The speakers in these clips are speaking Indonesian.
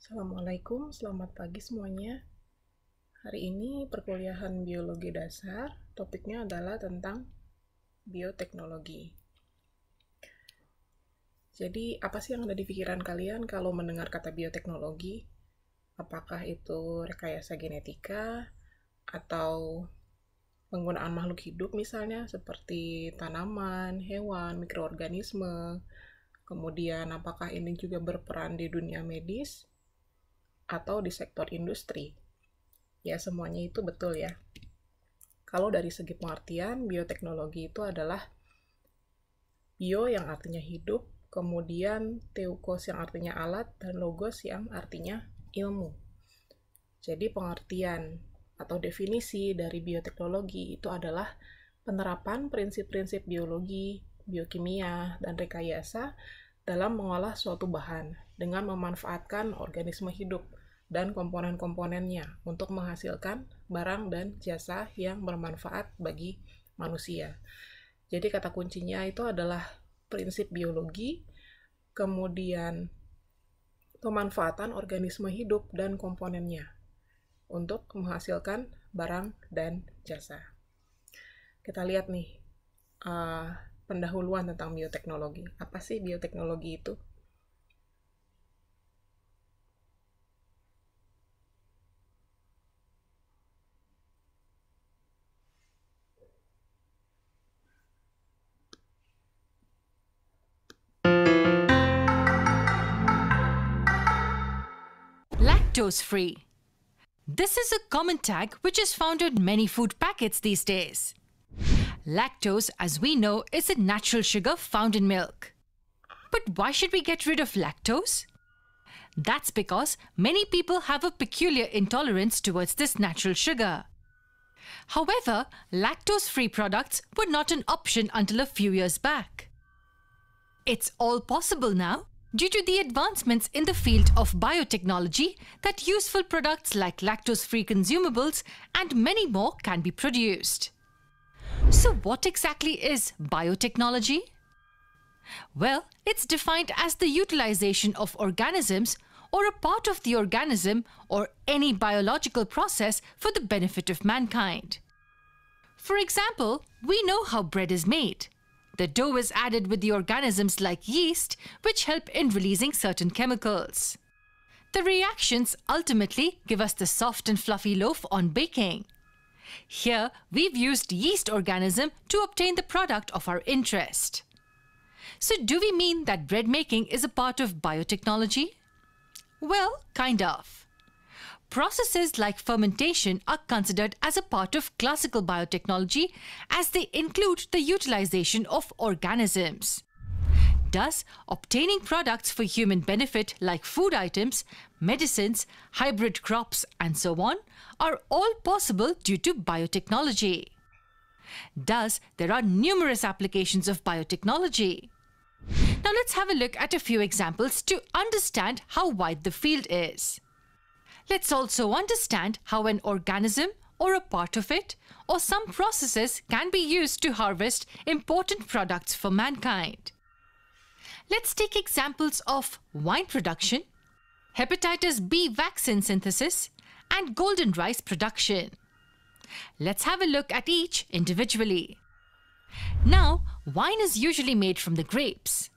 Assalamualaikum, selamat pagi semuanya. Hari ini perkuliahan biologi dasar, topiknya adalah tentang bioteknologi. Jadi, apa sih yang ada di pikiran kalian kalau mendengar kata bioteknologi? Apakah itu rekayasa genetika, atau penggunaan makhluk hidup misalnya, seperti tanaman, hewan, mikroorganisme, kemudian apakah ini juga berperan di dunia medis, atau di sektor industri? Ya, semuanya itu betul ya. Kalau dari segi pengertian, bioteknologi itu adalah bio yang artinya hidup, kemudian teukos yang artinya alat, dan logos yang artinya ilmu. Jadi pengertian atau definisi dari bioteknologi itu adalah penerapan prinsip-prinsip biologi, biokimia, dan rekayasa dalam mengolah suatu bahan dengan memanfaatkan organisme hidup dan komponen-komponennya untuk menghasilkan barang dan jasa yang bermanfaat bagi manusia. Jadi kata kuncinya itu adalah prinsip biologi, kemudian pemanfaatan organisme hidup dan komponennya untuk menghasilkan barang dan jasa. Kita lihat nih, pendahuluan tentang bioteknologi. Apa sih bioteknologi itu? Lactose-free. This is a common tag which is found in many food packets these days. Lactose, as we know, is a natural sugar found in milk. But why should we get rid of lactose? That's because many people have a peculiar intolerance towards this natural sugar. However, lactose-free products were not an option until a few years back. It's all possible now due to the advancements in the field of biotechnology that useful products like lactose-free consumables and many more can be produced. So what exactly is biotechnology? Well, it's defined as the utilization of organisms or a part of the organism or any biological process for the benefit of mankind. For example, we know how bread is made. The dough is added with the organisms like yeast, which help in releasing certain chemicals. The reactions ultimately give us the soft and fluffy loaf on baking. Here, we've used yeast organism to obtain the product of our interest. So do we mean that bread making is a part of biotechnology? Well, kind of. Processes like fermentation are considered as a part of classical biotechnology as they include the utilization of organisms. Thus, obtaining products for human benefit like food items, medicines, hybrid crops, and so on are all possible due to biotechnology. Thus, there are numerous applications of biotechnology. Now let's have a look at a few examples to understand how wide the field is. Let's also understand how an organism or a part of it or some processes can be used to harvest important products for mankind. Let's take examples of wine production, hepatitis B vaccine synthesis, and golden rice production. Let's have a look at each individually. Now, wine is usually made from the grapes.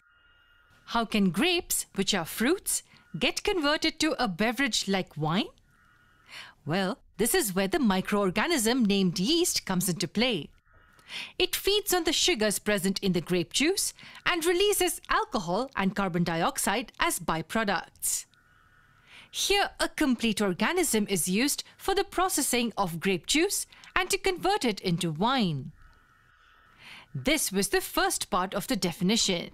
How can grapes, which are fruits, get converted to a beverage like wine? Well, this is where the microorganism named yeast comes into play. It feeds on the sugars present in the grape juice and releases alcohol and carbon dioxide as byproducts. Here, a complete organism is used for the processing of grape juice and to convert it into wine. This was the first part of the definition.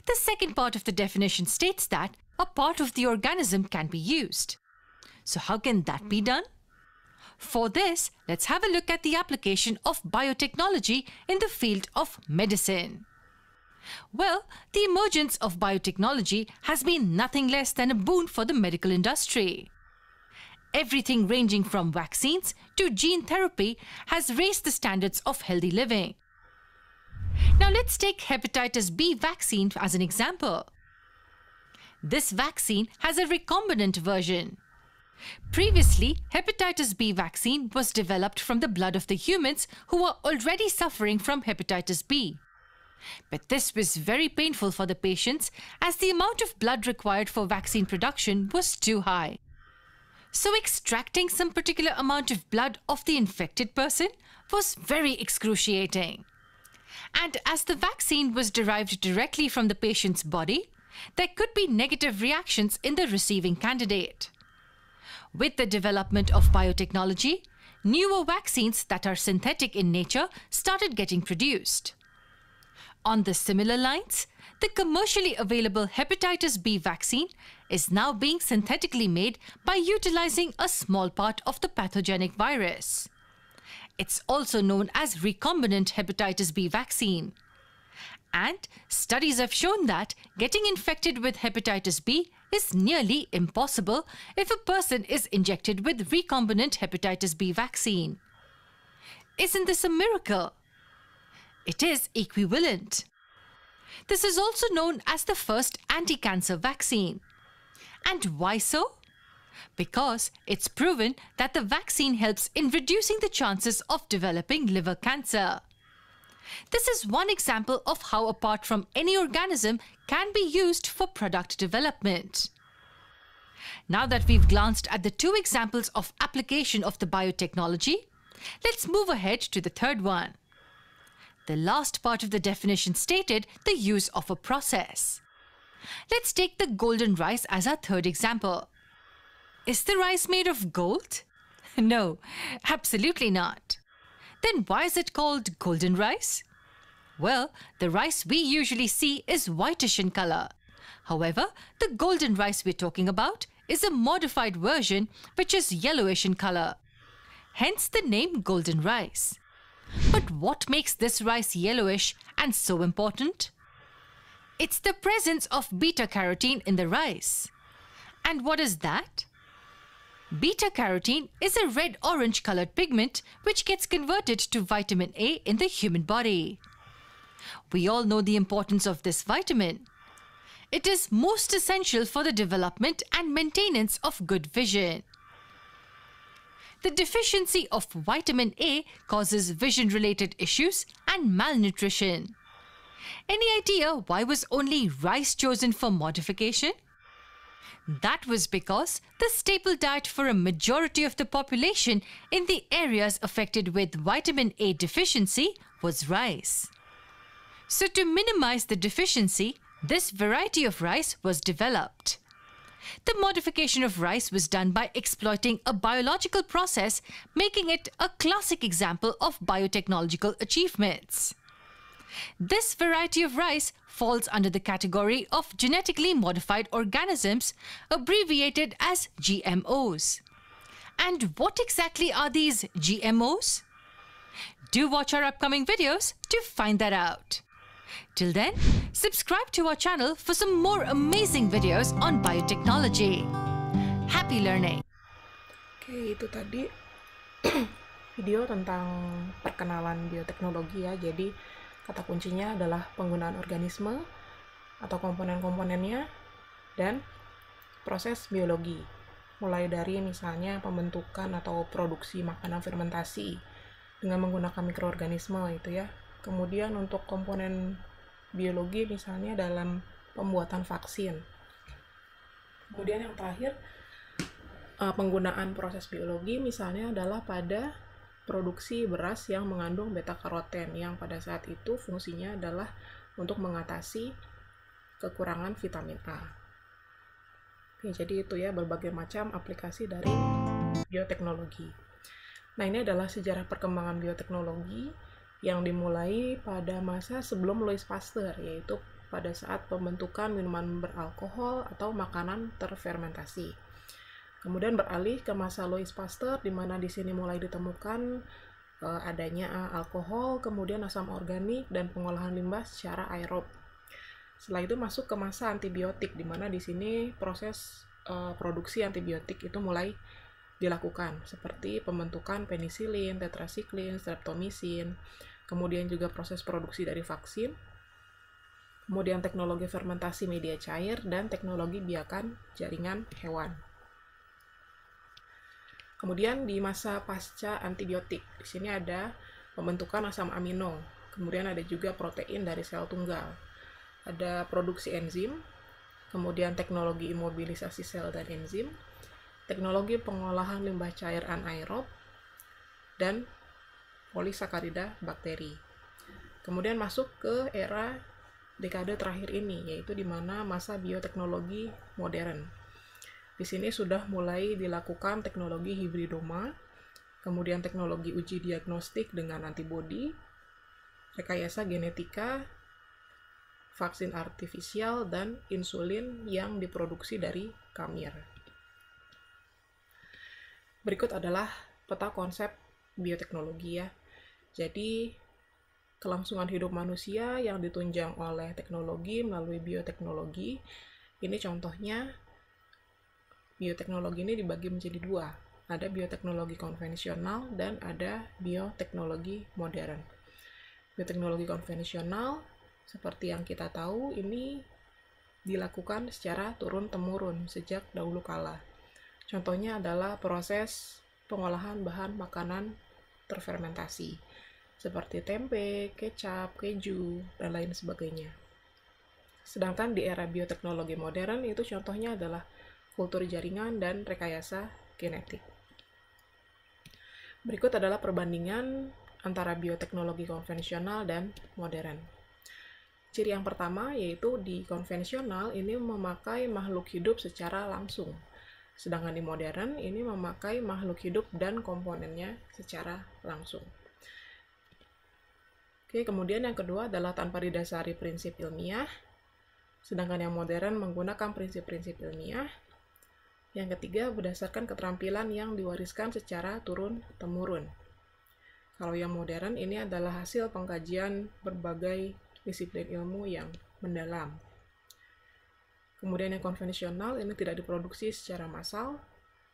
The second part of the definition states that a part of the organism can be used. So how can that be done? For this, let's have a look at the application of biotechnology in the field of medicine. Well, the emergence of biotechnology has been nothing less than a boon for the medical industry. Everything ranging from vaccines to gene therapy has raised the standards of healthy living. Now let's take hepatitis B vaccine as an example. This vaccine has a recombinant version. Previously, hepatitis B vaccine was developed from the blood of the humans who were already suffering from hepatitis B. But this was very painful for the patients as the amount of blood required for vaccine production was too high. So extracting some particular amount of blood of the infected person was very excruciating. And as the vaccine was derived directly from the patient's body, there could be negative reactions in the receiving candidate. With the development of biotechnology, newer vaccines that are synthetic in nature started getting produced. On the similar lines, the commercially available hepatitis B vaccine is now being synthetically made by utilizing a small part of the pathogenic virus. It's also known as recombinant hepatitis B vaccine. And studies have shown that getting infected with hepatitis B is nearly impossible if a person is injected with recombinant hepatitis B vaccine. Isn't this a miracle? It is equivalent. This is also known as the first anti-cancer vaccine. And why so? Because it's proven that the vaccine helps in reducing the chances of developing liver cancer. This is one example of how a part from any organism can be used for product development. Now that we've glanced at the two examples of application of the biotechnology, let's move ahead to the third one. The last part of the definition stated the use of a process. Let's take the golden rice as our third example. Is the rice made of gold? No, absolutely not. Then why is it called golden rice? Well, the rice we usually see is whitish in color. However, the golden rice we're talking about is a modified version which is yellowish in color. Hence the name golden rice. But what makes this rice yellowish and so important? It's the presence of beta-carotene in the rice. And what is that? Beta-carotene is a red-orange colored pigment which gets converted to vitamin A in the human body. We all know the importance of this vitamin. It is most essential for the development and maintenance of good vision. The deficiency of vitamin A causes vision-related issues and malnutrition. Any idea why was only rice chosen for modification? That was because the staple diet for a majority of the population in the areas affected with vitamin A deficiency was rice. So to minimize the deficiency, this variety of rice was developed. The modification of rice was done by exploiting a biological process, making it a classic example of biotechnological achievements. This variety of rice falls under the category of genetically modified organisms, abbreviated as GMOs. And what exactly are these GMOs? Do watch our upcoming videos to find that out. Till then, subscribe to our channel for some more amazing videos on biotechnology. Happy learning! Oke, itu tadi video tentang perkenalan bioteknologi ya. Jadi kata kuncinya adalah penggunaan organisme atau komponen-komponennya dan proses biologi. Mulai dari misalnya pembentukan atau produksi makanan fermentasi dengan menggunakan mikroorganisme itu ya. Kemudian untuk komponen biologi misalnya dalam pembuatan vaksin. Kemudian yang terakhir, penggunaan proses biologi misalnya adalah pada produksi beras yang mengandung beta-karoten yang pada saat itu fungsinya adalah untuk mengatasi kekurangan vitamin A. Oke, jadi itu ya berbagai macam aplikasi dari bioteknologi. Nah, ini adalah sejarah perkembangan bioteknologi yang dimulai pada masa sebelum Louis Pasteur, yaitu pada saat pembentukan minuman beralkohol atau makanan terfermentasi. Kemudian beralih ke masa Louis Pasteur, di mana di sini mulai ditemukan adanya alkohol, kemudian asam organik, dan pengolahan limbah secara aerob. Setelah itu masuk ke masa antibiotik, di mana di sini proses produksi antibiotik itu mulai dilakukan, seperti pembentukan penisilin, tetrasiklin, streptomycin, kemudian juga proses produksi dari vaksin. kemudian teknologi fermentasi media cair, dan teknologi biakan jaringan hewan. Kemudian di masa pasca antibiotik, di sini ada pembentukan asam amino, kemudian ada juga protein dari sel tunggal, ada produksi enzim, kemudian teknologi imobilisasi sel dan enzim, teknologi pengolahan limbah cair anaerob, dan polisakarida bakteri. Kemudian masuk ke era dekade terakhir ini, yaitu di mana masa bioteknologi modern. Di sini sudah mulai dilakukan teknologi hibridoma, kemudian teknologi uji diagnostik dengan antibodi, rekayasa genetika, vaksin artifisial, dan insulin yang diproduksi dari kamir. Berikut adalah peta konsep bioteknologi ya. Jadi, kelangsungan hidup manusia yang ditunjang oleh teknologi melalui bioteknologi. Ini contohnya, bioteknologi ini dibagi menjadi dua. Ada bioteknologi konvensional dan ada bioteknologi modern. Bioteknologi konvensional, seperti yang kita tahu, ini dilakukan secara turun-temurun sejak dahulu kala. Contohnya adalah proses pengolahan bahan makanan terfermentasi, seperti tempe, kecap, keju, dan lain sebagainya. Sedangkan di era bioteknologi modern, itu contohnya adalah kultur jaringan dan rekayasa genetik. Berikut adalah perbandingan antara bioteknologi konvensional dan modern. Ciri yang pertama yaitu di konvensional ini memakai makhluk hidup secara langsung, sedangkan di modern ini memakai makhluk hidup dan komponennya secara langsung. Oke, kemudian yang kedua adalah tanpa didasari prinsip ilmiah, sedangkan yang modern menggunakan prinsip-prinsip ilmiah. Yang ketiga, berdasarkan keterampilan yang diwariskan secara turun-temurun. Kalau yang modern ini adalah hasil pengkajian berbagai disiplin ilmu yang mendalam. Kemudian yang konvensional ini tidak diproduksi secara massal,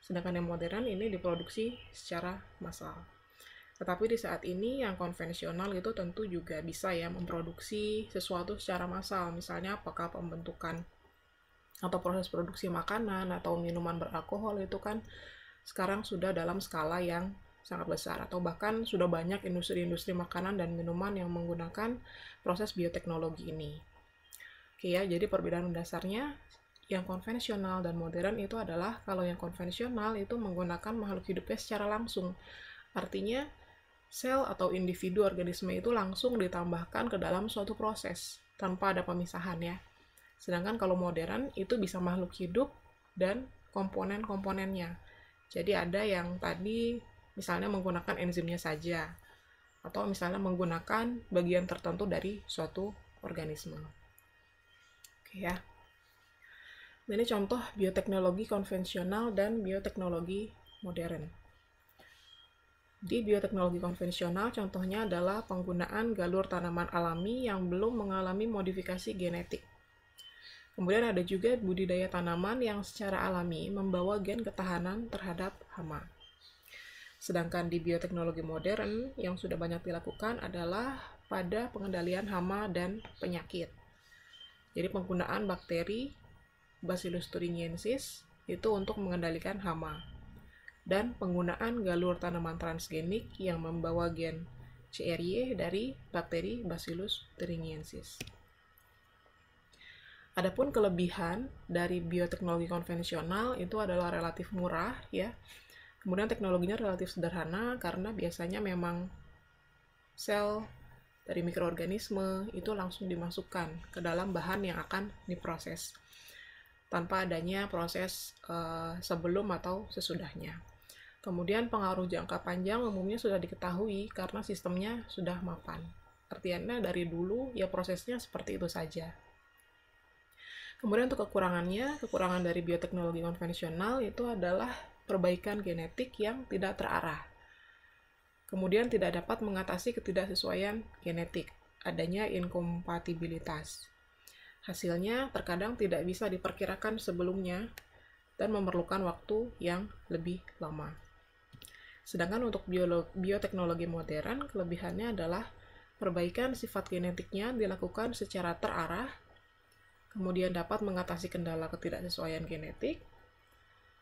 sedangkan yang modern ini diproduksi secara massal. Tetapi di saat ini yang konvensional itu tentu juga bisa ya memproduksi sesuatu secara massal, misalnya apakah pembentukan atau proses produksi makanan atau minuman beralkohol itu kan sekarang sudah dalam skala yang sangat besar, atau bahkan sudah banyak industri-industri makanan dan minuman yang menggunakan proses bioteknologi ini. Oke ya, jadi perbedaan dasarnya yang konvensional dan modern itu adalah kalau yang konvensional itu menggunakan makhluk hidupnya secara langsung. Artinya sel atau individu organisme itu langsung ditambahkan ke dalam suatu proses tanpa ada pemisahan ya. Sedangkan kalau modern itu bisa makhluk hidup dan komponen-komponennya. Jadi ada yang tadi misalnya menggunakan enzimnya saja, atau misalnya menggunakan bagian tertentu dari suatu organisme. Oke ya. Ini contoh bioteknologi konvensional dan bioteknologi modern. Di bioteknologi konvensional contohnya adalah penggunaan galur tanaman alami yang belum mengalami modifikasi genetik. Kemudian ada juga budidaya tanaman yang secara alami membawa gen ketahanan terhadap hama. Sedangkan di bioteknologi modern yang sudah banyak dilakukan adalah pada pengendalian hama dan penyakit. Jadi penggunaan bakteri Bacillus thuringiensis itu untuk mengendalikan hama. Dan penggunaan galur tanaman transgenik yang membawa gen CRY dari bakteri Bacillus thuringiensis. Adapun kelebihan dari bioteknologi konvensional itu adalah relatif murah ya. Kemudian teknologinya relatif sederhana karena biasanya memang sel dari mikroorganisme itu langsung dimasukkan ke dalam bahan yang akan diproses tanpa adanya proses sebelum atau sesudahnya. Kemudian pengaruh jangka panjang umumnya sudah diketahui karena sistemnya sudah mapan. Artinya dari dulu ya prosesnya seperti itu saja. Kemudian untuk kekurangan dari bioteknologi konvensional itu adalah perbaikan genetik yang tidak terarah. Kemudian tidak dapat mengatasi ketidaksesuaian genetik, adanya inkompatibilitas. Hasilnya terkadang tidak bisa diperkirakan sebelumnya dan memerlukan waktu yang lebih lama. Sedangkan untuk bioteknologi modern, kelebihannya adalah perbaikan sifat genetiknya dilakukan secara terarah, kemudian dapat mengatasi kendala ketidaksesuaian genetik,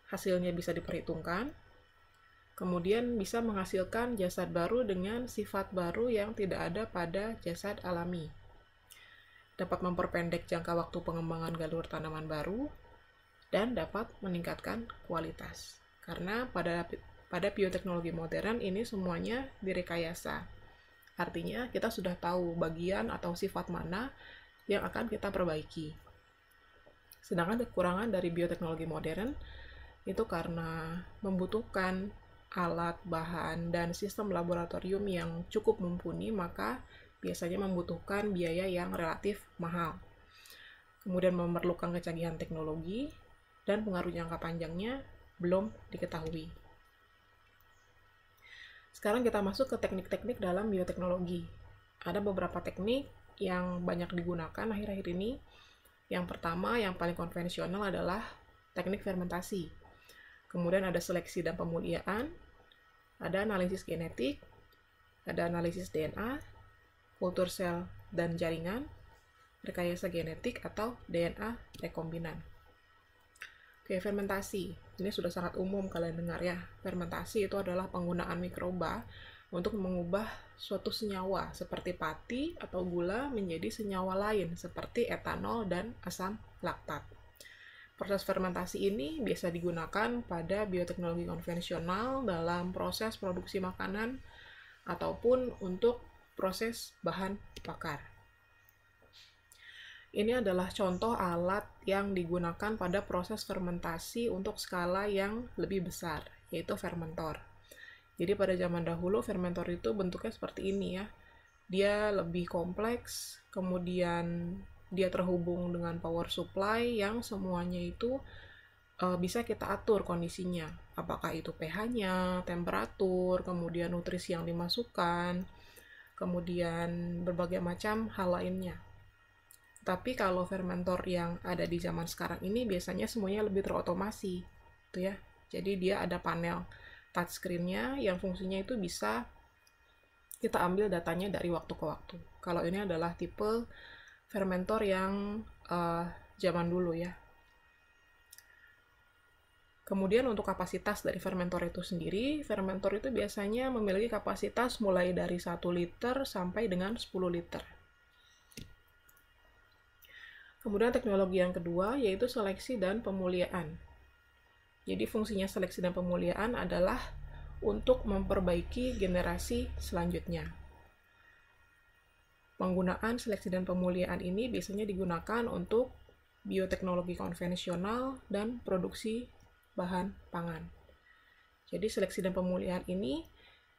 hasilnya bisa diperhitungkan, kemudian bisa menghasilkan jasad baru dengan sifat baru yang tidak ada pada jasad alami. Dapat memperpendek jangka waktu pengembangan galur tanaman baru, dan dapat meningkatkan kualitas. Karena pada bioteknologi modern ini semuanya direkayasa. Artinya kita sudah tahu bagian atau sifat mana yang akan kita perbaiki. Sedangkan kekurangan dari bioteknologi modern itu karena membutuhkan alat, bahan, dan sistem laboratorium yang cukup mumpuni, maka biasanya membutuhkan biaya yang relatif mahal. Kemudian memerlukan kecanggihan teknologi, dan pengaruh jangka panjangnya belum diketahui. Sekarang kita masuk ke teknik-teknik dalam bioteknologi. Ada beberapa teknik yang banyak digunakan akhir-akhir ini. Yang pertama, yang paling konvensional adalah teknik fermentasi. Kemudian ada seleksi dan pemuliaan, ada analisis genetik, ada analisis DNA, kultur sel dan jaringan, rekayasa genetik atau DNA rekombinan. Oke, fermentasi. Ini sudah sangat umum kalian dengar ya. Fermentasi itu adalah penggunaan mikroba untuk mengubah suatu senyawa seperti pati atau gula menjadi senyawa lain seperti etanol dan asam laktat. Proses fermentasi ini biasa digunakan pada bioteknologi konvensional dalam proses produksi makanan ataupun untuk proses bahan bakar. Ini adalah contoh alat yang digunakan pada proses fermentasi untuk skala yang lebih besar, yaitu fermentor. Jadi pada zaman dahulu fermentor itu bentuknya seperti ini ya. Dia lebih kompleks, kemudian dia terhubung dengan power supply yang semuanya itu bisa kita atur kondisinya. Apakah itu pH-nya, temperatur, kemudian nutrisi yang dimasukkan, kemudian berbagai macam hal lainnya. Tapi kalau fermentor yang ada di zaman sekarang ini biasanya semuanya lebih terotomasi, gitu ya. Jadi dia ada panel touchscreen-nya yang fungsinya itu bisa kita ambil datanya dari waktu ke waktu. Kalau ini adalah tipe fermentor yang zaman dulu ya. Kemudian untuk kapasitas dari fermentor itu sendiri, fermentor itu biasanya memiliki kapasitas mulai dari 1 liter sampai dengan 10 liter. Kemudian teknologi yang kedua yaitu seleksi dan pemuliaan. Jadi fungsinya seleksi dan pemuliaan adalah untuk memperbaiki generasi selanjutnya. Penggunaan seleksi dan pemuliaan ini biasanya digunakan untuk bioteknologi konvensional dan produksi bahan pangan. Jadi seleksi dan pemulihan ini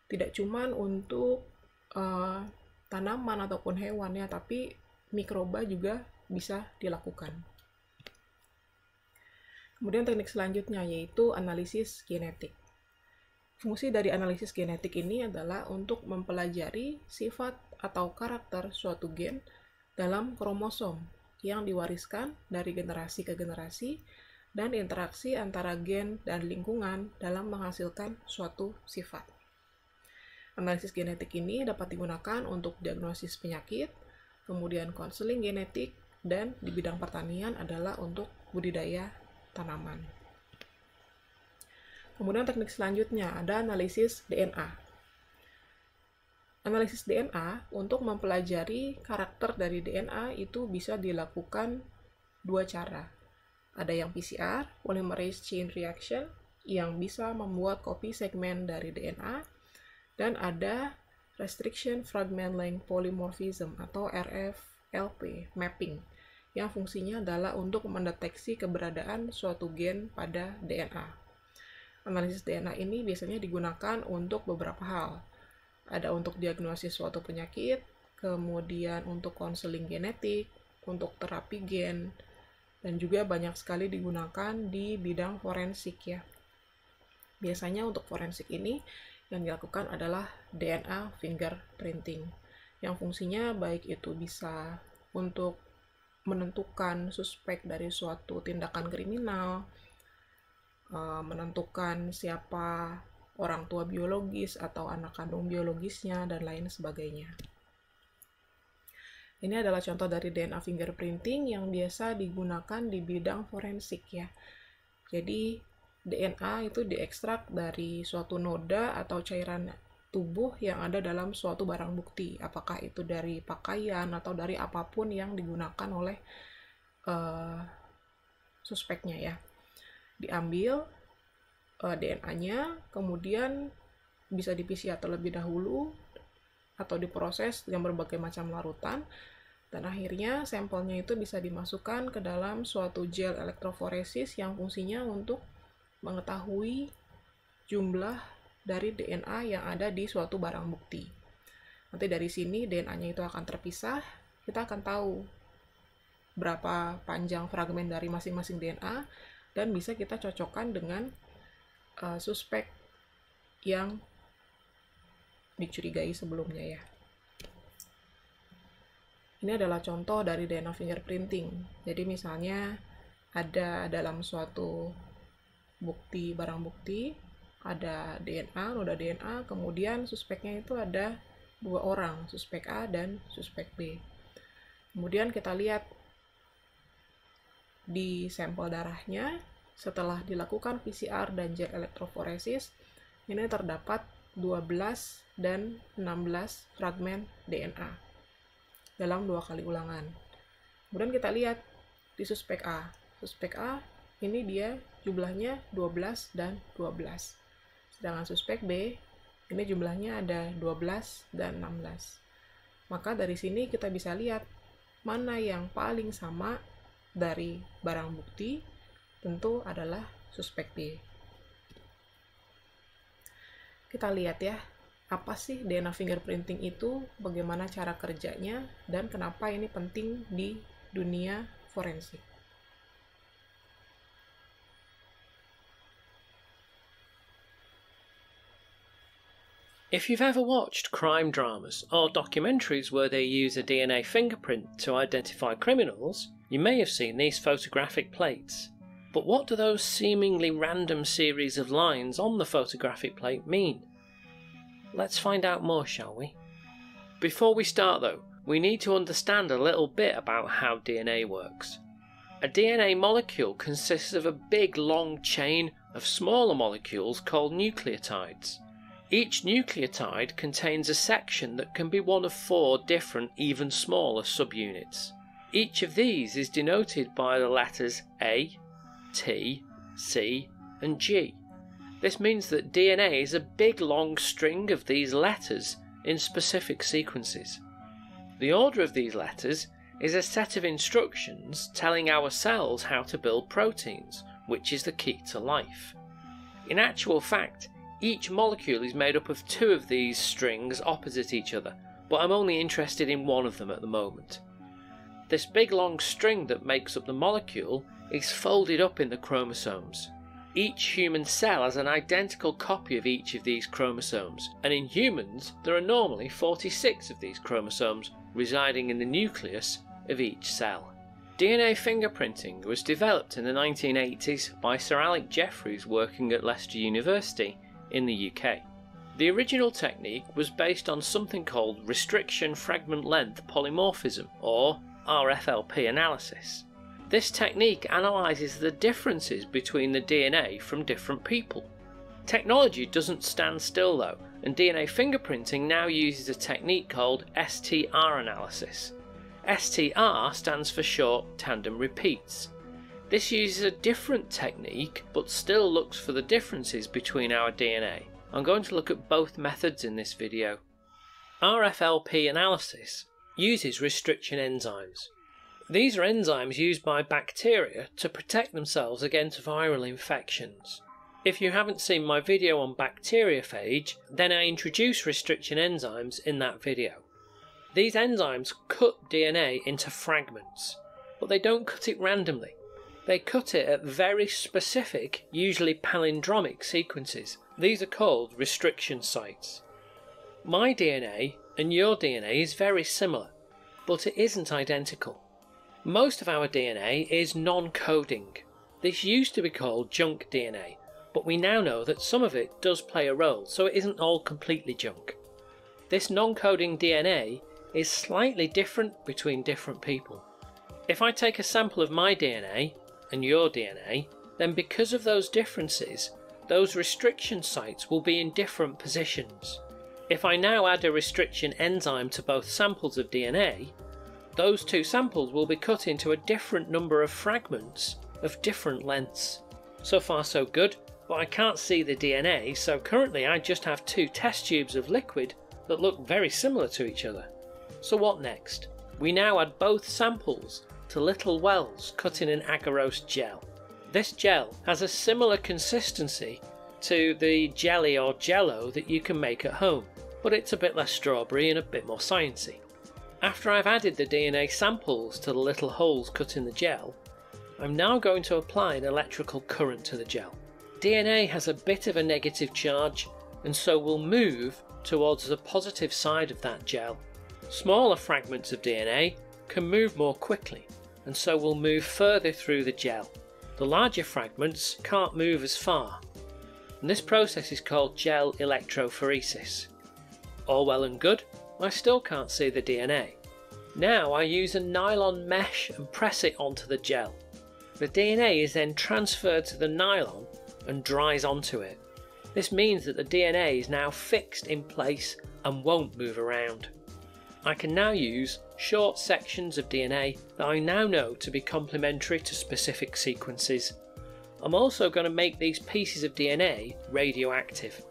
tidak cuma untuk tanaman ataupun hewan ya, tapi mikroba juga bisa dilakukan. Kemudian teknik selanjutnya yaitu analisis genetik. Fungsi dari analisis genetik ini adalah untuk mempelajari sifat atau karakter suatu gen dalam kromosom yang diwariskan dari generasi ke generasi dan interaksi antara gen dan lingkungan dalam menghasilkan suatu sifat. Analisis genetik ini dapat digunakan untuk diagnosis penyakit, kemudian konseling genetik, dan di bidang pertanian adalah untuk budidaya tanaman. Kemudian teknik selanjutnya ada analisis DNA. Analisis DNA untuk mempelajari karakter dari DNA itu bisa dilakukan dua cara. Ada yang PCR, polymerase chain reaction, yang bisa membuat kopi segmen dari DNA, dan ada restriction fragment length polymorphism atau RFLP mapping, yang fungsinya adalah untuk mendeteksi keberadaan suatu gen pada DNA. Analisis DNA ini biasanya digunakan untuk beberapa hal. Ada untuk diagnosis suatu penyakit, kemudian untuk konseling genetik, untuk terapi gen, dan juga banyak sekali digunakan di bidang forensik ya. Biasanya untuk forensik ini yang dilakukan adalah DNA fingerprinting, yang fungsinya baik itu bisa untuk menentukan suspek dari suatu tindakan kriminal, menentukan siapa orang tua biologis atau anak kandung biologisnya, dan lain sebagainya. Ini adalah contoh dari DNA fingerprinting yang biasa digunakan di bidang forensik ya. Jadi DNA itu diekstrak dari suatu noda atau cairan tubuh yang ada dalam suatu barang bukti. Apakah itu dari pakaian atau dari apapun yang digunakan oleh suspeknya ya. Diambil DNA-nya, kemudian bisa di PCR terlebih dahulu atau diproses dengan berbagai macam larutan, dan akhirnya sampelnya itu bisa dimasukkan ke dalam suatu gel elektroforesis yang fungsinya untuk mengetahui jumlah dari DNA yang ada di suatu barang bukti. Nanti dari sini DNA-nya itu akan terpisah, kita akan tahu berapa panjang fragmen dari masing-masing DNA, dan bisa kita cocokkan dengan suspek yang dicurigai sebelumnya ya. Ini adalah contoh dari DNA fingerprinting. Jadi misalnya ada dalam suatu bukti, barang bukti, ada DNA, noda DNA, kemudian suspeknya itu ada 2 orang, suspek A dan suspek B. Kemudian kita lihat di sampel darahnya, setelah dilakukan PCR dan gel elektroforesis, ini terdapat 12 dan 16 fragmen DNA dalam 2 kali ulangan. Kemudian kita lihat di suspek A. Suspek A ini dia jumlahnya 12 dan 12. Sedangkan suspek B ini jumlahnya ada 12 dan 16. Maka dari sini kita bisa lihat mana yang paling sama dari barang bukti, tentu adalah suspek B. Kita lihat ya, apa sih DNA fingerprinting itu, bagaimana cara kerjanya, dan kenapa ini penting di dunia forensik. If you've ever watched crime dramas or documentaries where they use a DNA fingerprint to identify criminals, you may have seen these photographic plates. But what do those seemingly random series of lines on the photographic plate mean? Let's find out more, shall we? Before we start though, we need to understand a little bit about how DNA works. A DNA molecule consists of a big long chain of smaller molecules called nucleotides. Each nucleotide contains a section that can be one of 4 different, even smaller subunits. Each of these is denoted by the letters A, T, C, and G. This means that DNA is a big long string of these letters in specific sequences. The order of these letters is a set of instructions telling our cells how to build proteins, which is the key to life. In actual fact, each molecule is made up of 2 of these strings opposite each other, but I'm only interested in one of them at the moment. This big long string that makes up the molecule is folded up in the chromosomes. Each human cell has an identical copy of each of these chromosomes, and in humans there are normally 46 of these chromosomes residing in the nucleus of each cell. DNA fingerprinting was developed in the 1980s by Sir Alec Jeffreys working at Leicester University in the UK. The original technique was based on something called restriction fragment length polymorphism, or RFLP analysis. This technique analyses the differences between the DNA from different people. Technology doesn't stand still though, and DNA fingerprinting now uses a technique called STR analysis. STR stands for short tandem repeats. This uses a different technique but still looks for the differences between our DNA. I'm going to look at both methods in this video. RFLP analysis uses restriction enzymes. These are enzymes used by bacteria to protect themselves against viral infections. If you haven't seen my video on bacteriophage, then I introduce restriction enzymes in that video. These enzymes cut DNA into fragments, but they don't cut it randomly. They cut it at very specific, usually palindromic sequences. These are called restriction sites. My DNA and your DNA is very similar, but it isn't identical. Most of our DNA is non-coding. This used to be called junk DNA, but we now know that some of it does play a role, so it isn't all completely junk. This non-coding DNA is slightly different between different people. If I take a sample of my DNA and your DNA, then because of those differences, those restriction sites will be in different positions. If I now add a restriction enzyme to both samples of DNA, those two samples will be cut into a different number of fragments of different lengths. So far so good, but I can't see the DNA, so currently I just have two test tubes of liquid that look very similar to each other. So what next? We now add both samples to little wells cut in an agarose gel. This gel has a similar consistency to the jelly or jello that you can make at home, but it's a bit less strawberry and a bit more sciencey. After I've added the DNA samples to the little holes cut in the gel, I'm now going to apply an electrical current to the gel. DNA has a bit of a negative charge and so will move towards the positive side of that gel. Smaller fragments of DNA can move more quickly and so will move further through the gel. The larger fragments can't move as far, and this process is called gel electrophoresis. All well and good, I still can't see the DNA. Now I use a nylon mesh and press it onto the gel. The DNA is then transferred to the nylon and dries onto it. This means that the DNA is now fixed in place and won't move around. I can now use short sections of DNA that I now know to be complementary to specific sequences. I'm also going to make these pieces of DNA radioactive.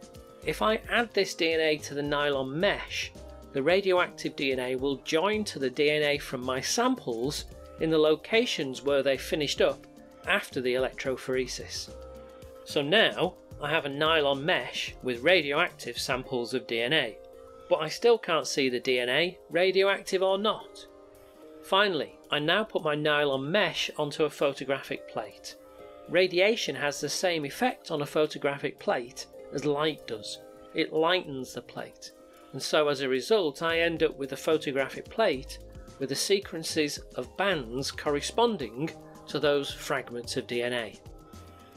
If I add this DNA to the nylon mesh, the radioactive DNA will join to the DNA from my samples in the locations where they finished up after the electrophoresis. So now I have a nylon mesh with radioactive samples of DNA, but I still can't see the DNA, radioactive or not. Finally, I now put my nylon mesh onto a photographic plate. Radiation has the same effect on a photographic plate as light does. It lightens the plate, and so as a result I end up with a photographic plate with the sequences of bands corresponding to those fragments of DNA.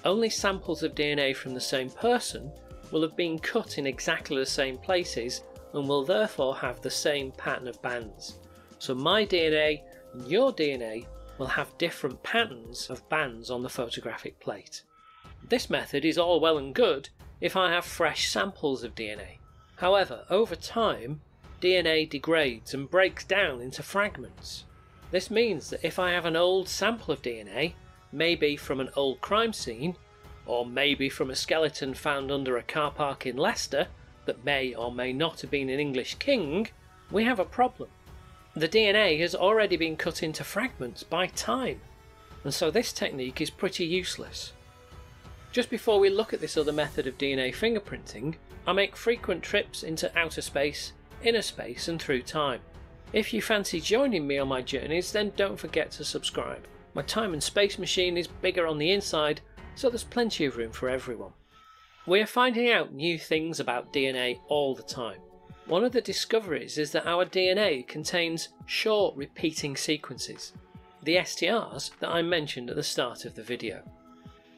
Only samples of DNA from the same person will have been cut in exactly the same places and will therefore have the same pattern of bands. So my DNA and your DNA will have different patterns of bands on the photographic plate. This method is all well and good if I have fresh samples of DNA. However, over time, DNA degrades and breaks down into fragments. This means that if I have an old sample of DNA, maybe from an old crime scene, or maybe from a skeleton found under a car park in Leicester that may or may not have been an English king, we have a problem. The DNA has already been cut into fragments by time, and so this technique is pretty useless. Just before we look at this other method of DNA fingerprinting, I make frequent trips into outer space, inner space and through time. If you fancy joining me on my journeys, then don't forget to subscribe. My time and space machine is bigger on the inside, so there's plenty of room for everyone. We are finding out new things about DNA all the time. One of the discoveries is that our DNA contains short repeating sequences, the STRs that I mentioned at the start of the video.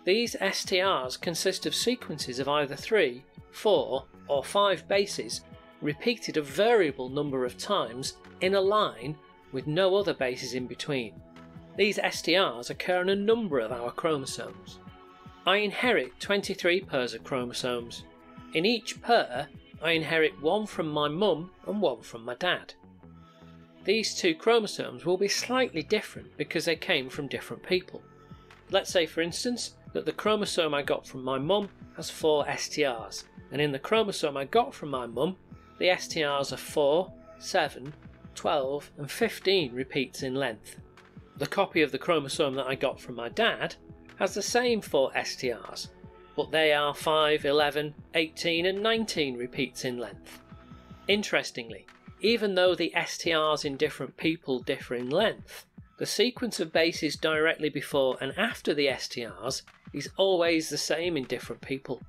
These STRs consist of sequences of either 3, 4 or 5 bases repeated a variable number of times in a line with no other bases in between. These STRs occur in a number of our chromosomes. I inherit 23 pairs of chromosomes. In each pair, I inherit one from my mum and one from my dad. These two chromosomes will be slightly different because they came from different people. Let's say for instance that the chromosome I got from my mum has 4 STRs, and in the chromosome I got from my mum, the STRs are 4, 7, 12 and 15 repeats in length. The copy of the chromosome that I got from my dad has the same 4 STRs, but they are 5, 11, 18 and 19 repeats in length. Interestingly, even though the STRs in different people differ in length, the sequence of bases directly before and after the STRs is always the same in different people.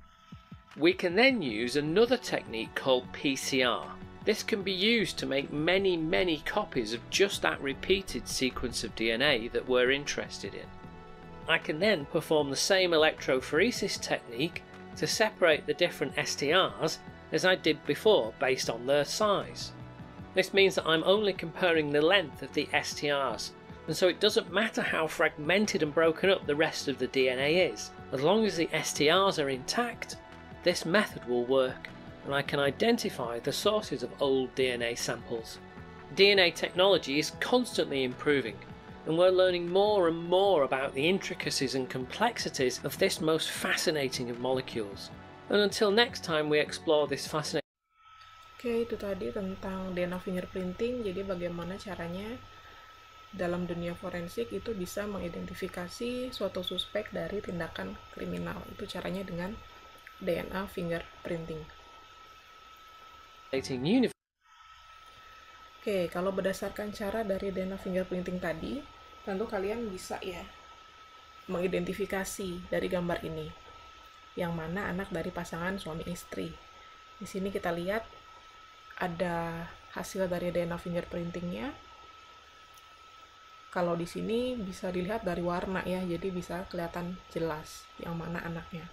We can then use another technique called PCR. This can be used to make many copies of just that repeated sequence of DNA that we're interested in. I can then perform the same electrophoresis technique to separate the different STRs as I did before based on their size. This means that I'm only comparing the length of the STRs, and so it doesn't matter how fragmented and broken up the rest of the DNA is. As long as the STRs are intact, this method will work, and I can identify the sources of old DNA samples. DNA technology is constantly improving, and we're learning more and more about the intricacies and complexities of this most fascinating of molecules. And until next time we explore this fascinating... Oke, itu tadi tentang DNA fingerprinting. Jadi bagaimana caranya dalam dunia forensik itu bisa mengidentifikasi suatu suspek dari tindakan kriminal. Itu caranya dengan DNA fingerprinting. Oke, kalau berdasarkan cara dari DNA fingerprinting tadi, tentu kalian bisa ya mengidentifikasi dari gambar ini yang mana anak dari pasangan suami istri. Di sini kita lihat ada hasil dari DNA fingerprintingnya. Kalau di sini bisa dilihat dari warna ya, jadi bisa kelihatan jelas yang mana anaknya.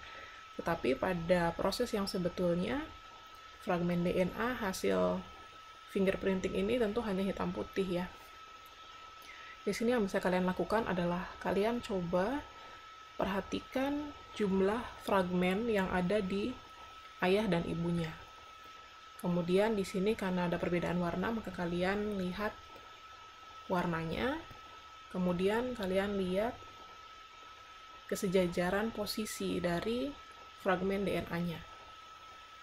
Tetapi pada proses yang sebetulnya, fragmen DNA hasil fingerprinting ini tentu hanya hitam putih ya. Di sini yang bisa kalian lakukan adalah kalian coba perhatikan jumlah fragmen yang ada di ayah dan ibunya. Kemudian di sini karena ada perbedaan warna, maka kalian lihat warnanya. Kemudian kalian lihat kesejajaran posisi dari fragmen DNA-nya.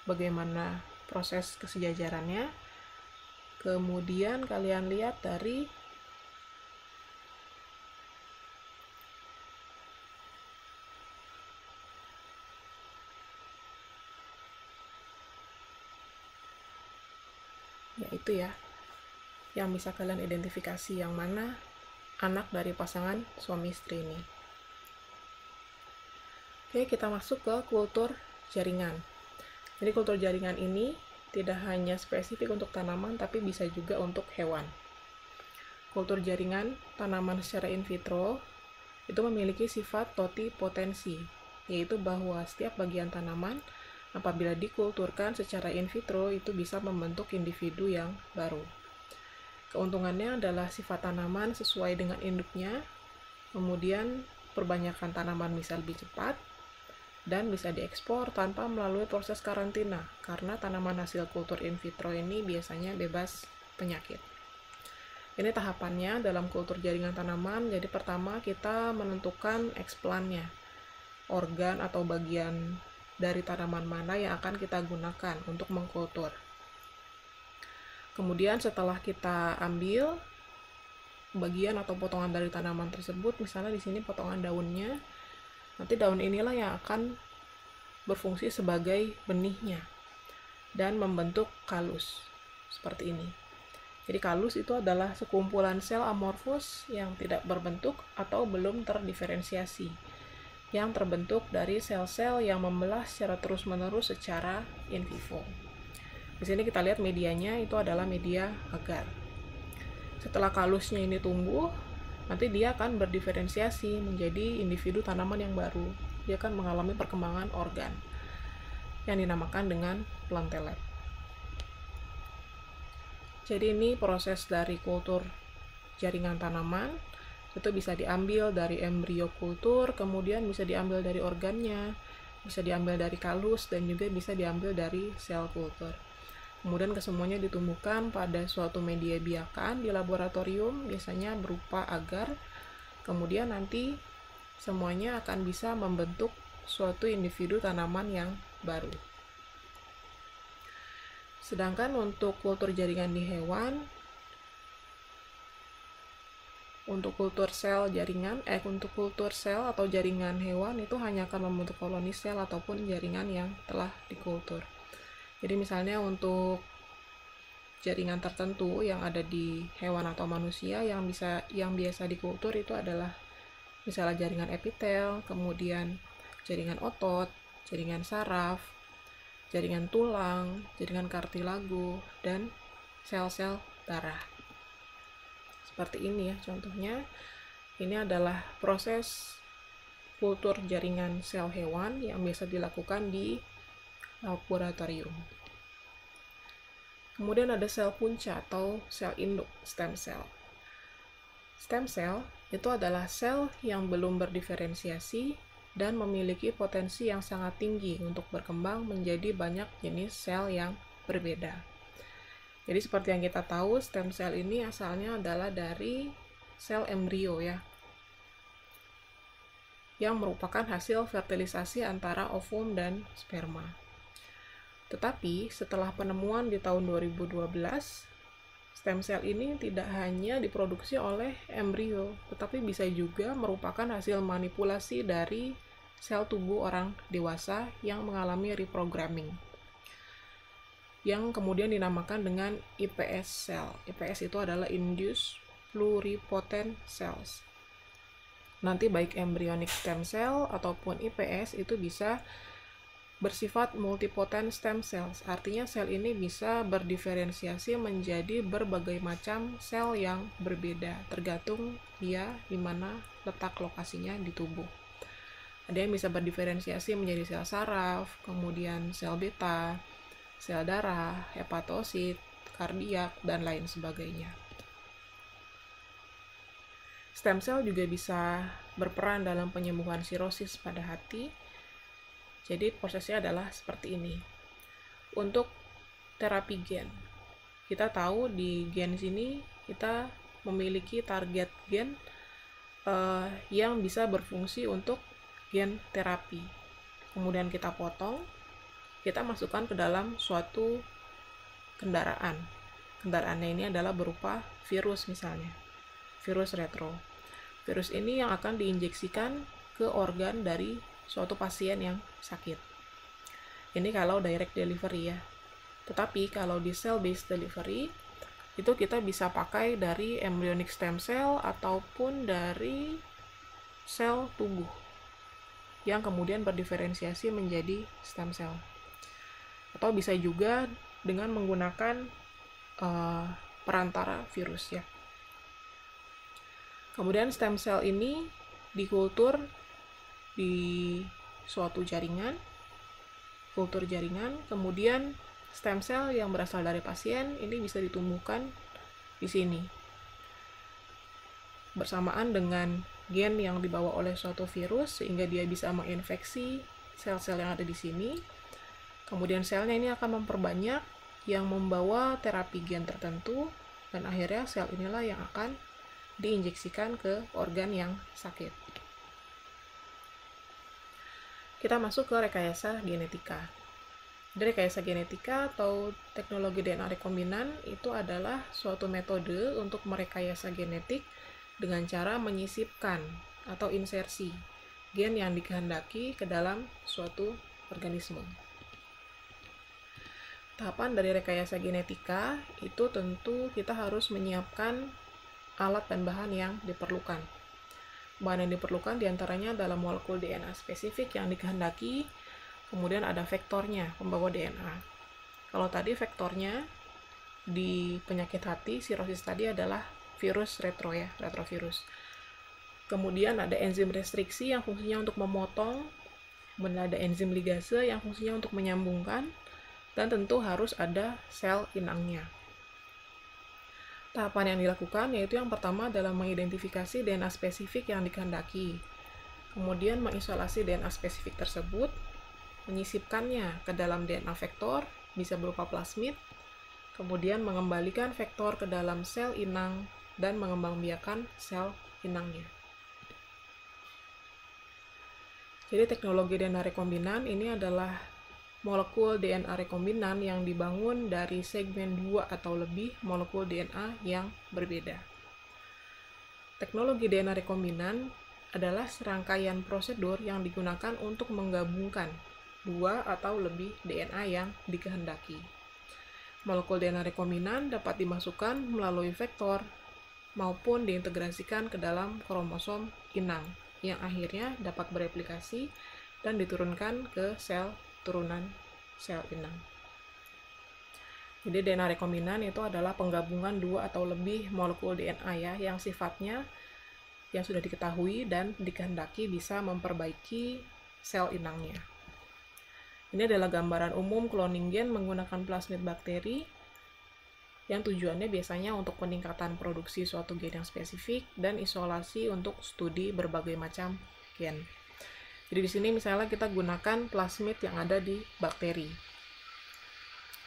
Bagaimana proses kesejajarannya. Kemudian kalian lihat dari itu ya, yang bisa kalian identifikasi yang mana anak dari pasangan suami istri ini. Oke, kita masuk ke kultur jaringan. Jadi kultur jaringan ini tidak hanya spesifik untuk tanaman, tapi bisa juga untuk hewan. Kultur jaringan tanaman secara in vitro itu memiliki sifat totipotensi, yaitu bahwa setiap bagian tanaman apabila dikulturkan secara in vitro itu bisa membentuk individu yang baru. Keuntungannya adalah sifat tanaman sesuai dengan induknya, kemudian perbanyakan tanaman bisa lebih cepat, dan bisa diekspor tanpa melalui proses karantina, karena tanaman hasil kultur in vitro ini biasanya bebas penyakit. Ini tahapannya dalam kultur jaringan tanaman. Jadi pertama kita menentukan eksplannya, organ atau bagian dari tanaman mana yang akan kita gunakan untuk mengkultur. Kemudian setelah kita ambil bagian atau potongan dari tanaman tersebut, misalnya di sini potongan daunnya, nanti daun inilah yang akan berfungsi sebagai benihnya dan membentuk kalus seperti ini. Jadi kalus itu adalah sekumpulan sel amorfus yang tidak berbentuk atau belum terdiferensiasi, yang terbentuk dari sel-sel yang membelah secara terus-menerus secara in vivo. Di sini kita lihat medianya itu adalah media agar. Setelah kalusnya ini tumbuh, nanti dia akan berdiferensiasi menjadi individu tanaman yang baru. Dia akan mengalami perkembangan organ yang dinamakan dengan plantelet. Jadi ini proses dari kultur jaringan tanaman. Itu bisa diambil dari embrio kultur, kemudian bisa diambil dari organnya, bisa diambil dari kalus, dan juga bisa diambil dari sel kultur. Kemudian kesemuanya ditumbuhkan pada suatu media biakan di laboratorium, biasanya berupa agar. Kemudian nanti semuanya akan bisa membentuk suatu individu tanaman yang baru. Sedangkan untuk kultur jaringan di hewan, untuk kultur sel atau jaringan hewan itu hanya akan membentuk koloni sel ataupun jaringan yang telah dikultur. Jadi misalnya untuk jaringan tertentu yang ada di hewan atau manusia yang biasa dikultur itu adalah misalnya jaringan epitel, kemudian jaringan otot, jaringan saraf, jaringan tulang, jaringan kartilago, dan sel-sel darah. Seperti ini ya contohnya. Ini adalah proses kultur jaringan sel hewan yang biasa dilakukan di laboratorium. Kemudian ada sel punca atau sel induk, stem cell. Stem cell itu adalah sel yang belum berdiferensiasi dan memiliki potensi yang sangat tinggi untuk berkembang menjadi banyak jenis sel yang berbeda. Jadi seperti yang kita tahu, stem cell ini asalnya adalah dari sel embrio ya, yang merupakan hasil fertilisasi antara ovum dan sperma. Tetapi setelah penemuan di tahun 2012, stem cell ini tidak hanya diproduksi oleh embrio, tetapi bisa juga merupakan hasil manipulasi dari sel tubuh orang dewasa yang mengalami reprogramming, yang kemudian dinamakan dengan IPS cell. IPS itu adalah Induced Pluripotent Cells. Nanti baik embryonic stem cell ataupun IPS itu bisa bersifat multipotent stem cells, artinya sel ini bisa berdiferensiasi menjadi berbagai macam sel yang berbeda, tergantung dia di mana letak lokasinya di tubuh. Ada yang bisa berdiferensiasi menjadi sel saraf, kemudian sel beta, sel darah, hepatosit, kardiak, dan lain sebagainya. Stem cell juga bisa berperan dalam penyembuhan sirosis pada hati. Jadi prosesnya adalah seperti ini. Untuk terapi gen, kita tahu di gen sini kita memiliki target gen yang bisa berfungsi untuk gen terapi. Kemudian kita potong, kita masukkan ke dalam suatu kendaraan. Kendaraannya ini adalah berupa virus misalnya, virus retro. Virus ini yang akan diinjeksikan ke organ dari suatu pasien yang sakit. Ini kalau direct delivery ya. Tetapi kalau di cell-based delivery, itu kita bisa pakai dari embryonic stem cell ataupun dari sel tubuh yang kemudian berdiferensiasi menjadi stem cell. Atau bisa juga dengan menggunakan perantara virus ya. Kemudian stem cell ini dikultur di suatu jaringan, kultur jaringan, kemudian stem cell yang berasal dari pasien ini bisa ditumbuhkan di sini bersamaan dengan gen yang dibawa oleh suatu virus sehingga dia bisa menginfeksi sel-sel yang ada di sini. Kemudian selnya ini akan memperbanyak yang membawa terapi gen tertentu dan akhirnya sel inilah yang akan diinjeksikan ke organ yang sakit. Kita masuk ke rekayasa genetika. Jadi rekayasa genetika atau teknologi DNA rekombinan itu adalah suatu metode untuk merekayasa genetik dengan cara menyisipkan atau insersi gen yang dikehendaki ke dalam suatu organisme. Tahapan dari rekayasa genetika itu tentu kita harus menyiapkan alat dan bahan yang diperlukan. Bahan yang diperlukan diantaranya adalah molekul DNA spesifik yang dikehendaki, kemudian ada vektornya, pembawa DNA. Kalau tadi vektornya di penyakit hati, sirosis tadi adalah virus retro ya, retrovirus. Kemudian ada enzim restriksi yang fungsinya untuk memotong, kemudian ada enzim ligase yang fungsinya untuk menyambungkan, dan tentu harus ada sel inangnya. Tahapan yang dilakukan yaitu yang pertama adalah mengidentifikasi DNA spesifik yang dikehendaki, kemudian mengisolasi DNA spesifik tersebut, menyisipkannya ke dalam DNA vektor, bisa berupa plasmid, kemudian mengembalikan vektor ke dalam sel inang dan mengembangbiakan sel inangnya. Jadi teknologi DNA rekombinan ini adalah molekul DNA rekombinan yang dibangun dari segmen 2 atau lebih molekul DNA yang berbeda. Teknologi DNA rekombinan adalah serangkaian prosedur yang digunakan untuk menggabungkan 2 atau lebih DNA yang dikehendaki. Molekul DNA rekombinan dapat dimasukkan melalui vektor maupun diintegrasikan ke dalam kromosom inang yang akhirnya dapat bereplikasi dan diturunkan ke sel turunan sel inang. Jadi DNA rekombinan itu adalah penggabungan 2 atau lebih molekul DNA ya yang sifatnya yang sudah diketahui dan dikehendaki bisa memperbaiki sel inangnya. Ini adalah gambaran umum cloning gen menggunakan plasmid bakteri. yang tujuannya biasanya untuk peningkatan produksi suatu gen yang spesifik dan isolasi untuk studi berbagai macam gen. Jadi di sini misalnya kita gunakan plasmid yang ada di bakteri.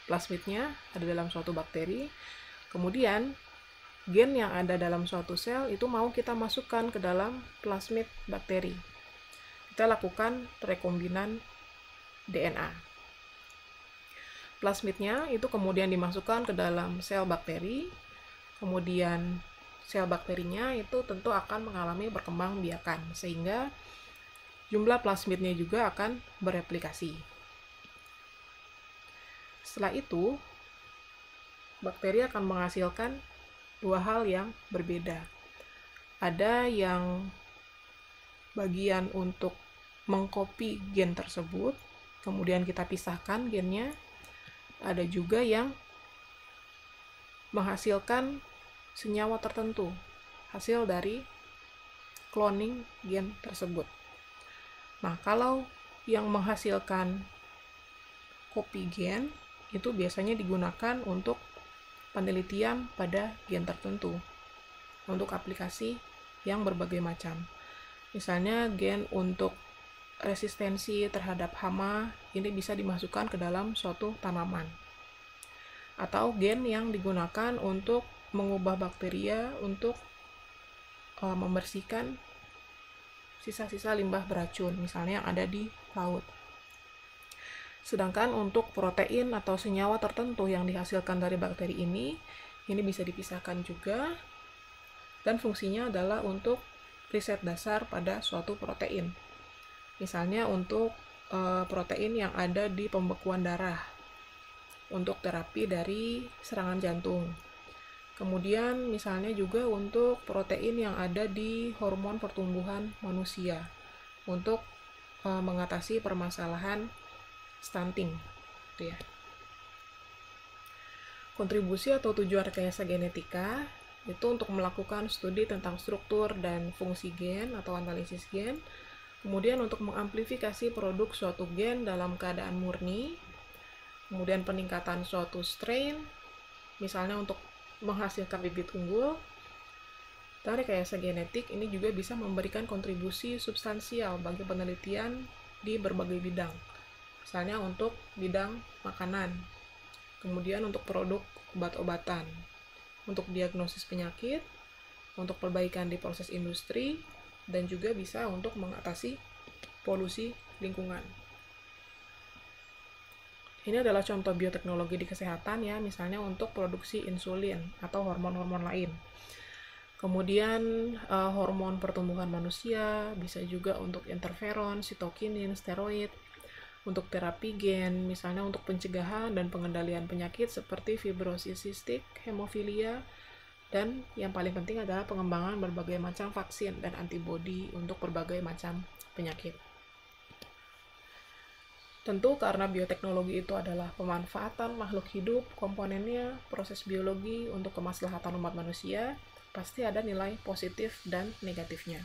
Plasmidnya ada dalam suatu bakteri, kemudian gen yang ada dalam suatu sel itu mau kita masukkan ke dalam plasmid bakteri. Kita lakukan rekombinan DNA. Plasmidnya itu kemudian dimasukkan ke dalam sel bakteri, kemudian sel bakterinya itu tentu akan mengalami perkembangbiakan, sehingga jumlah plasmidnya juga akan bereplikasi. Setelah itu, bakteri akan menghasilkan dua hal yang berbeda. Ada yang bagian untuk mengcopy gen tersebut, kemudian kita pisahkan gennya. Ada juga yang menghasilkan senyawa tertentu, hasil dari cloning gen tersebut. Nah, kalau yang menghasilkan copy gen, itu biasanya digunakan untuk penelitian pada gen tertentu, untuk aplikasi yang berbagai macam. Misalnya gen untuk resistensi terhadap hama, ini bisa dimasukkan ke dalam suatu tanaman. Atau gen yang digunakan untuk mengubah bakteria untuk membersihkan sisa-sisa limbah beracun, misalnya yang ada di laut. Sedangkan untuk protein atau senyawa tertentu yang dihasilkan dari bakteri ini bisa dipisahkan juga, dan fungsinya adalah untuk riset dasar pada suatu protein. Misalnya untuk protein yang ada di pembekuan darah, untuk terapi dari serangan jantung. Kemudian misalnya juga untuk protein yang ada di hormon pertumbuhan manusia, untuk mengatasi permasalahan stunting. Gitu ya. Kontribusi atau tujuan rekayasa genetika itu untuk melakukan studi tentang struktur dan fungsi gen atau analisis gen, kemudian untuk mengamplifikasi produk suatu gen dalam keadaan murni, kemudian peningkatan suatu strain, misalnya untuk menghasilkan bibit unggul. Dan rekayasa genetik ini juga bisa memberikan kontribusi substansial bagi penelitian di berbagai bidang, misalnya untuk bidang makanan, kemudian untuk produk obat-obatan, untuk diagnosis penyakit, untuk perbaikan di proses industri, dan juga bisa untuk mengatasi polusi lingkungan. Ini adalah contoh bioteknologi di kesehatan ya, misalnya untuk produksi insulin atau hormon-hormon lain. Kemudian hormon pertumbuhan manusia, bisa juga untuk interferon, sitokinin, steroid, untuk terapi gen, misalnya untuk pencegahan dan pengendalian penyakit seperti fibrosis sistik, hemofilia, dan yang paling penting adalah pengembangan berbagai macam vaksin dan antibodi untuk berbagai macam penyakit. Tentu karena bioteknologi itu adalah pemanfaatan makhluk hidup, komponennya, proses biologi untuk kemaslahatan umat manusia, pasti ada nilai positif dan negatifnya.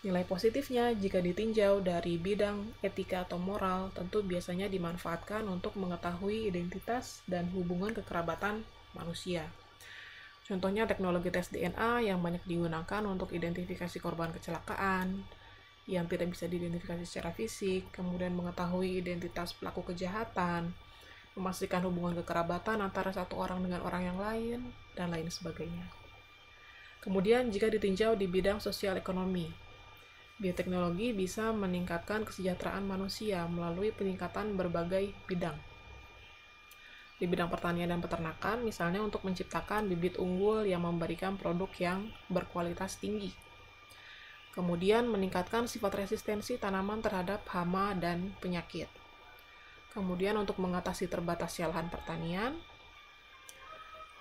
Nilai positifnya jika ditinjau dari bidang etika atau moral, tentu biasanya dimanfaatkan untuk mengetahui identitas dan hubungan kekerabatan manusia. Contohnya teknologi tes DNA yang banyak digunakan untuk identifikasi korban kecelakaan yang tidak bisa diidentifikasi secara fisik, kemudian mengetahui identitas pelaku kejahatan, memastikan hubungan kekerabatan antara satu orang dengan orang yang lain, dan lain sebagainya. Kemudian jika ditinjau di bidang sosial ekonomi, bioteknologi bisa meningkatkan kesejahteraan manusia melalui peningkatan berbagai bidang. Di bidang pertanian dan peternakan, misalnya untuk menciptakan bibit unggul yang memberikan produk yang berkualitas tinggi. Kemudian meningkatkan sifat resistensi tanaman terhadap hama dan penyakit. Kemudian untuk mengatasi terbatasnya lahan pertanian,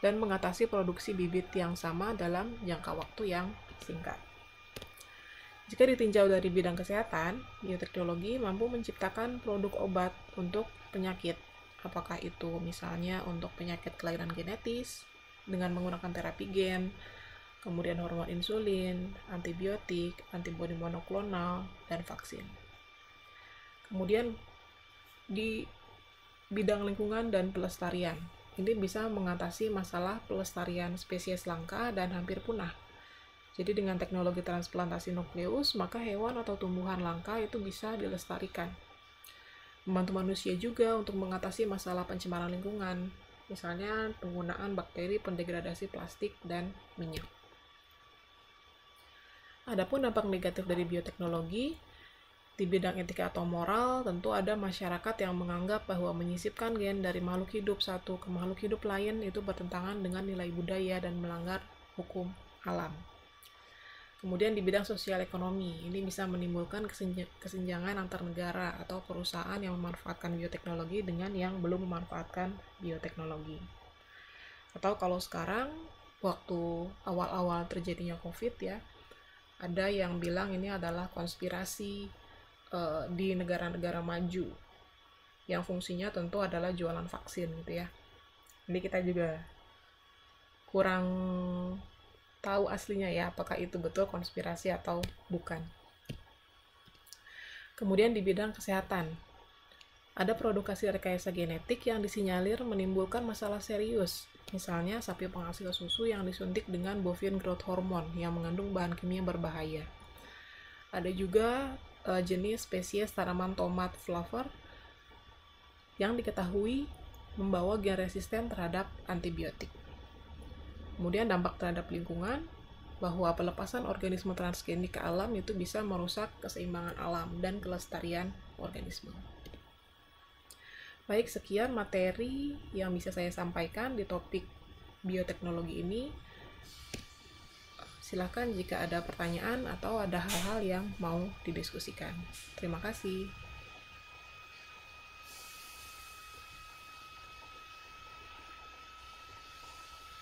dan mengatasi produksi bibit yang sama dalam jangka waktu yang singkat. Jika ditinjau dari bidang kesehatan, bioteknologi mampu menciptakan produk obat untuk penyakit. Apakah itu misalnya untuk penyakit kelainan genetis dengan menggunakan terapi gen, kemudian hormon insulin, antibiotik, antibodi monoklonal, dan vaksin. Kemudian di bidang lingkungan dan pelestarian, ini bisa mengatasi masalah pelestarian spesies langka dan hampir punah. Jadi dengan teknologi transplantasi nukleus, maka hewan atau tumbuhan langka itu bisa dilestarikan. Membantu manusia juga untuk mengatasi masalah pencemaran lingkungan, misalnya penggunaan bakteri pendegradasi plastik dan minyak. Adapun dampak negatif dari bioteknologi, di bidang etika atau moral, tentu ada masyarakat yang menganggap bahwa menyisipkan gen dari makhluk hidup satu ke makhluk hidup lain itu bertentangan dengan nilai budaya dan melanggar hukum alam. Kemudian di bidang sosial ekonomi, ini bisa menimbulkan kesenjangan antar negara atau perusahaan yang memanfaatkan bioteknologi dengan yang belum memanfaatkan bioteknologi. Atau kalau sekarang, waktu awal-awal terjadinya COVID ya, ada yang bilang ini adalah konspirasi di negara-negara maju, yang fungsinya tentu adalah jualan vaksin gitu ya. Jadi kita juga kurang tahu aslinya ya, apakah itu betul konspirasi atau bukan. Kemudian di bidang kesehatan, ada produksi rekayasa genetik yang disinyalir menimbulkan masalah serius. Misalnya sapi penghasil susu yang disuntik dengan bovine growth hormone yang mengandung bahan kimia berbahaya. Ada juga jenis spesies tanaman tomat flavor yang diketahui membawa gen resisten terhadap antibiotik. Kemudian dampak terhadap lingkungan, bahwa pelepasan organisme transgenik ke alam itu bisa merusak keseimbangan alam dan kelestarian organisme. Baik, sekian materi yang bisa saya sampaikan di topik bioteknologi ini. Silakan jika ada pertanyaan atau ada hal-hal yang mau didiskusikan. Terima kasih.